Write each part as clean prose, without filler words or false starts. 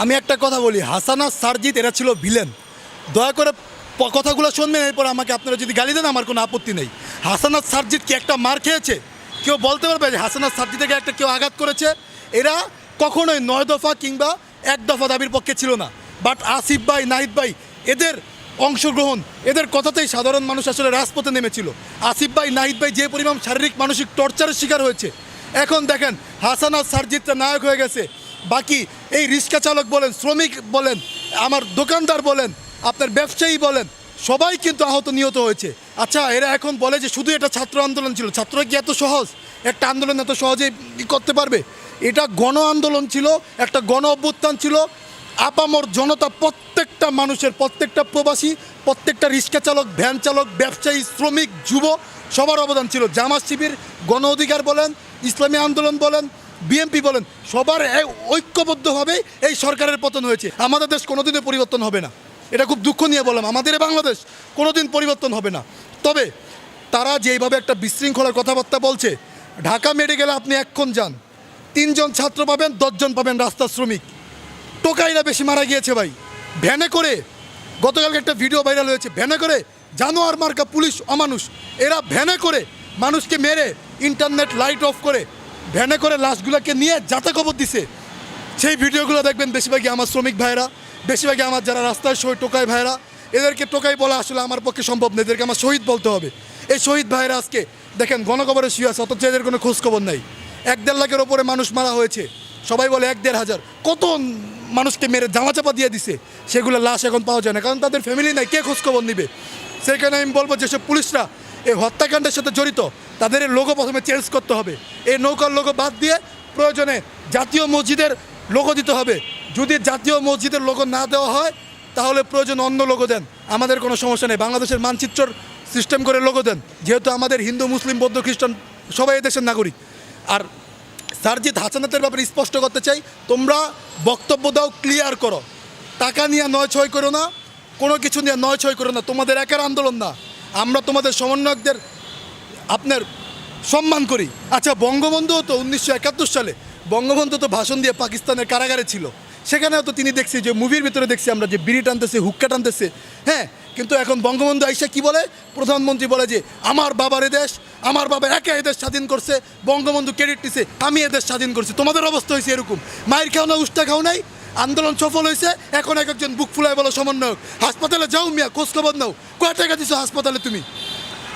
আমি একটা কথা বলি, হাসানা সারজিৎ এরা ছিল ভিলেন। দয়া করে কথাগুলো শুনবেন, এরপর আমাকে আপনারা যদি গালি দেন আমার কোনো আপত্তি নেই। হাসানা সারজিৎ কি একটা মার খেয়েছে? কেউ বলতে পারবে যে হাসানা সারজিৎকে একটা কেউ আঘাত করেছে? এরা কখনোই 9 দফা কিংবা 1 দফা দাবির পক্ষে ছিল না। বাট আসিফ ভাই, নাহিদ ভাই, এদের অংশগ্রহণ, এদের কথাতেই সাধারণ মানুষ আসলে রাজপথে নেমেছিল। আসিফ ভাই, নাহিদ ভাই যে পরিমাণ শারীরিক মানসিক টর্চারের শিকার হয়েছে, এখন দেখেন হাসানা সারজিৎটা নায়ক হয়ে গেছে। বাকি এই রিক্সা চালক বলেন, শ্রমিক বলেন, আমার দোকানদার বলেন, আপনার ব্যবসায়ী বলেন, সবাই কিন্তু আহত নিহত হয়েছে। আচ্ছা, এরা এখন বলে যে শুধু এটা ছাত্র আন্দোলন ছিল। ছাত্ররা কি এত সহজ? একটা আন্দোলন এত সহজেই করতে পারবে? এটা গণ আন্দোলন ছিল, একটা গণ অভ্যুত্থান ছিল। আপামর জনতা, প্রত্যেকটা মানুষের, প্রত্যেকটা প্রবাসী, প্রত্যেকটা রিক্সা চালক, ভ্যান চালক, ব্যবসায়ী, শ্রমিক, যুব, সবার অবদান ছিল। জামাত শিবির, গণ অধিকার বলেন, ইসলামী আন্দোলন বলেন, বিএনপি বলেন, সবার ঐক্যবদ্ধভাবে এই সরকারের পতন হয়েছে। আমাদের দেশ কোনোদিনই পরিবর্তন হবে না, এটা খুব দুঃখ নিয়ে বললাম। আমাদের বাংলাদেশ কোনোদিন পরিবর্তন হবে না। তবে তারা যেইভাবে একটা বিশৃঙ্খলার কথাবার্তা বলছে, ঢাকা মেডিকেলে আপনি এক্ষণ যান, 3 জন ছাত্র পাবেন, 10 জন পাবেন রাস্তার শ্রমিক। টোকাইরা বেশি মারা গিয়েছে ভাই, ভ্যানে করে। গতকালকে একটা ভিডিও ভাইরাল হয়েছে, ভ্যানে করে জানোয়ার মার্কা পুলিশ অমানুষ, এরা ভ্যানে করে মানুষকে মেরে, ইন্টারনেট লাইট অফ করে ভ্যানে করে লাশগুলোকে নিয়ে যাতা কবর দিছে। সেই ভিডিওগুলো দেখবেন বেশিরভাগই আমার শ্রমিক ভাইরা, বেশিরভাগই আমার যারা রাস্তায় শহীদ টোকাই ভাইরা। এদেরকে টোকাই বলা আসলে আমার পক্ষে সম্ভব নেই, এদেরকে আমার শহীদ বলতে হবে। এই শহীদ ভাইরা আজকে দেখেন গণকবরে শুয়ে আছে, অথচ এদের কোনো খোঁজখবর নাই। 1-1.5 লাখের ওপরে মানুষ মারা হয়েছে, সবাই বলে 1-1.5 হাজার। কত মানুষকে মেরে জামাচাপা দিয়ে দিছে, সেগুলো লাশ এখন পাওয়া যায় না, কারণ তাদের ফ্যামিলি নাই, কে খোঁজখবর নিবে? সেখানে আমি বলবো যেসব পুলিশরা এই হত্যাকাণ্ডের সাথে জড়িত, তাদের এই লোগো প্রথমে চেঞ্জ করতে হবে। এই নৌকার লোগো বাদ দিয়ে প্রয়োজনে জাতীয় মসজিদের লোগো দিতে হবে। যদি জাতীয় মসজিদের লোগো না দেওয়া হয়, তাহলে প্রয়োজন অন্য লোগো দেন, আমাদের কোনো সমস্যা নেই। বাংলাদেশের মানচিত্র সিস্টেম করে লোগো দেন, যেহেতু আমাদের হিন্দু, মুসলিম, বৌদ্ধ, খ্রিস্টান সবাই দেশের নাগরিক। আর সারজিৎ হাসানাতের ব্যাপারে স্পষ্ট করতে চাই, তোমরা বক্তব্য দাও, ক্লিয়ার করো। টাকা নিয়ে 9-6 করো না, কোনো কিছু নিয়ে 9-6 করো না। তোমাদের একার আন্দোলন না, আমরা তোমাদের সমন্বয়কদের আপনার সম্মান করি। আচ্ছা, বঙ্গবন্ধুও তো 1971 সালে বঙ্গবন্ধু তো ভাষণ দিয়ে পাকিস্তানের কারাগারে ছিল, সেখানেও তো তিনি দেখছি যে মুভির ভিতরে দেখছি আমরা যে বিড়ি টানতেছে, হুক্কা টানতেছে, হ্যাঁ। কিন্তু এখন বঙ্গবন্ধু আইসা কি বলে? প্রধানমন্ত্রী বলে যে আমার বাবার এদেশ, আমার বাবা একা এদেশ স্বাধীন করছে, বঙ্গবন্ধু ক্রেডিট দিছে, আমি এদেশ স্বাধীন করছি। তোমাদের অবস্থা হয়েছে এরকম, মায়ের খাও না, উষ্টা খাও নাই, আন্দোলন সফল হয়েছে। এখন একজন বুক ফুলায় বলো সমন্বয়ক, হাসপাতালে যাও মিয়া, খোঁজখবর নাও, কয় টাকা দিছো হাসপাতালে?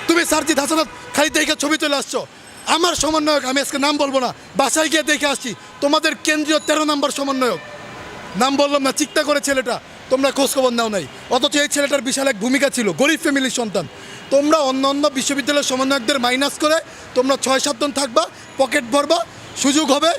তুমি সারজিৎ হাসানাত খালি দেখে ছবি চলে আসছো। আমার সমন্বয়ক, আমি আজকে নাম বলবো না, বাসায় গিয়ে দেখে আসছি, তোমাদের কেন্দ্রীয় 13 নম্বর সমন্বয়ক, নাম বললাম না, চিকটা করে ছেলেটা, তোমরা খোঁজখবর নাও নাই। অথচ এই ছেলেটার বিশাল এক ভূমিকা ছিল, গরিব ফ্যামিলির সন্তান। তোমরা অন্য অন্য বিশ্ববিদ্যালয়ের সমন্বয়কদের মাইনাস করে তোমরা 6-7 জন থাকবা, পকেট ভরবা, সুযোগ হবে,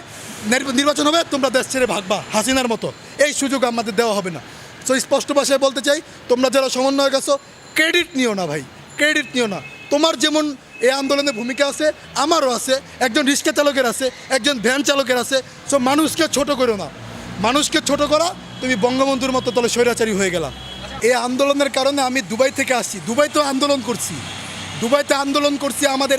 নির্বাচন হবে, তোমরা দেশ ছেড়ে ভাগবা হাসিনার মতো। এই সুযোগ আমাদের দেওয়া হবে না। সো স্পষ্ট ভাষায় বলতে চাই, তোমরা যারা সমন্বয়ক আছো, ক্রেডিট নিও না ভাই, ক্রেডিট নিও না। তোমার যেমন এই আন্দোলনে ভূমিকা আছে, আমারও আছে, একজন রিক্সা চালকের আছে, একজন ভ্যান চালকের আছে। সো মানুষকে ছোট করো না, মানুষকে ছোট করা তুমি বঙ্গবন্ধুর মতো তাহলে স্বৈরাচারী হয়ে গেলা। এই আন্দোলনের কারণে আমি দুবাই থেকে আসছি, দুবাইতে আন্দোলন করছি, দুবাইতে আন্দোলন করছি। আমাদের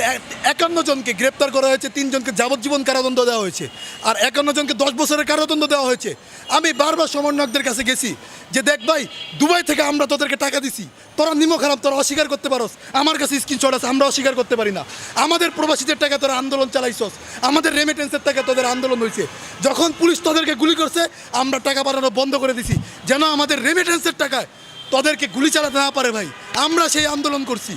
51 জনকে গ্রেপ্তার করা হয়েছে, 3 জনকে যাবজ্জীবন কারাদণ্ড দেওয়া হয়েছে, আর 51 জনকে 10 বছরের কারাদণ্ড দেওয়া হয়েছে। আমি বারবার সমন্বয়কদের কাছে গেছি যে দেখ ভাই, দুবাই থেকে আমরা তোদেরকে টাকা দিছি, তোরা নিমো খারাপ, তোরা অস্বীকার করতে পারস, আমার কাছে স্ক্রিনশট আছে, আমরা অস্বীকার করতে পারি না। আমাদের প্রবাসীদের টাকা তোরা আন্দোলন চালাইছস, আমাদের রেমিটেন্সের টাকা তোদের আন্দোলন হয়েছে। যখন পুলিশ তোদেরকে গুলি করছে, আমরা টাকা পাঠানো বন্ধ করে দিছি, যেন আমাদের রেমিটেন্সের টাকায় তোদেরকে গুলি চালাতে না পারে ভাই। আমরা সেই আন্দোলন করছি,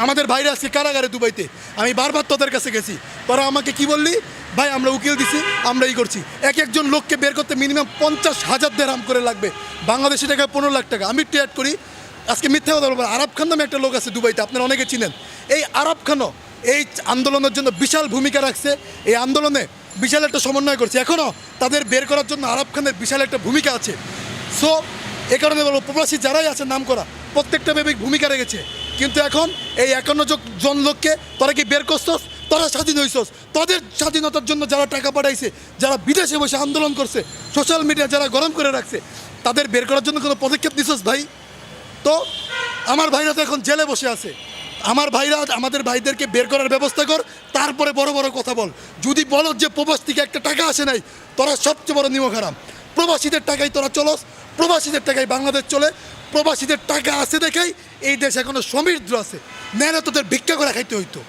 আমাদের ভাইরা আজকে কারাগারে দুবাইতে। আমি বারবার তোদের কাছে গেছি, তোরা আমাকে কি বললি? ভাই আমরা উকিল দিছি, আমরা এই করছি। একজন লোককে বের করতে মিনিমাম 50,000 দিরহাম করে লাগবে, বাংলাদেশি টাকায় 15 লাখ টাকা। আমি একটু অ্যাড করি, আজকে মিথ্যা কথা বলবো, আরব খান নামে একটা লোক আছে দুবাইতে, আপনারা অনেকে চিনেন। এই আরব খানও এই আন্দোলনের জন্য বিশাল ভূমিকা রাখছে, এই আন্দোলনে বিশাল একটা সমন্বয় করছে। এখনও তাদের বের করার জন্য আরব খানের বিশাল একটা ভূমিকা আছে। সো এ কারণে বলবো, প্রবাসী যারাই আছে নাম করা, প্রত্যেকটা ভূমিকা রেখেছে। কিন্তু এখন এই 51 জন লোককে তোরা কি বের করছস? তোরা স্বাধীন হইছস, তোদের স্বাধীনতার জন্য যারা টাকা পাঠাইছে, যারা বিদেশে বসে আন্দোলন করছে, সোশ্যাল মিডিয়া যারা গরম করে রাখছে, তাদের বের করার জন্য কোনো পদক্ষেপ নিছস ভাই? তো আমার ভাইরা তো এখন জেলে বসে আছে, আমার ভাইরা, আমাদের ভাইদেরকে বের করার ব্যবস্থা কর, তারপরে বড় বড় কথা বল। যদি বলো যে প্রবাস থেকে একটা টাকা আসে নাই, তোরা সবচেয়ে বড় নিমক হারাম। প্রবাসীদের টাকায় তোরা চলস, প্রবাসীদের টাকায় বাংলাদেশ চলে, প্রবাসীদের টাকা আছে দেখেই এই দেশ এখনো সমৃদ্ধ আছে, নেয় না তোদের ভিক্ষা করে খাইতে হইতো।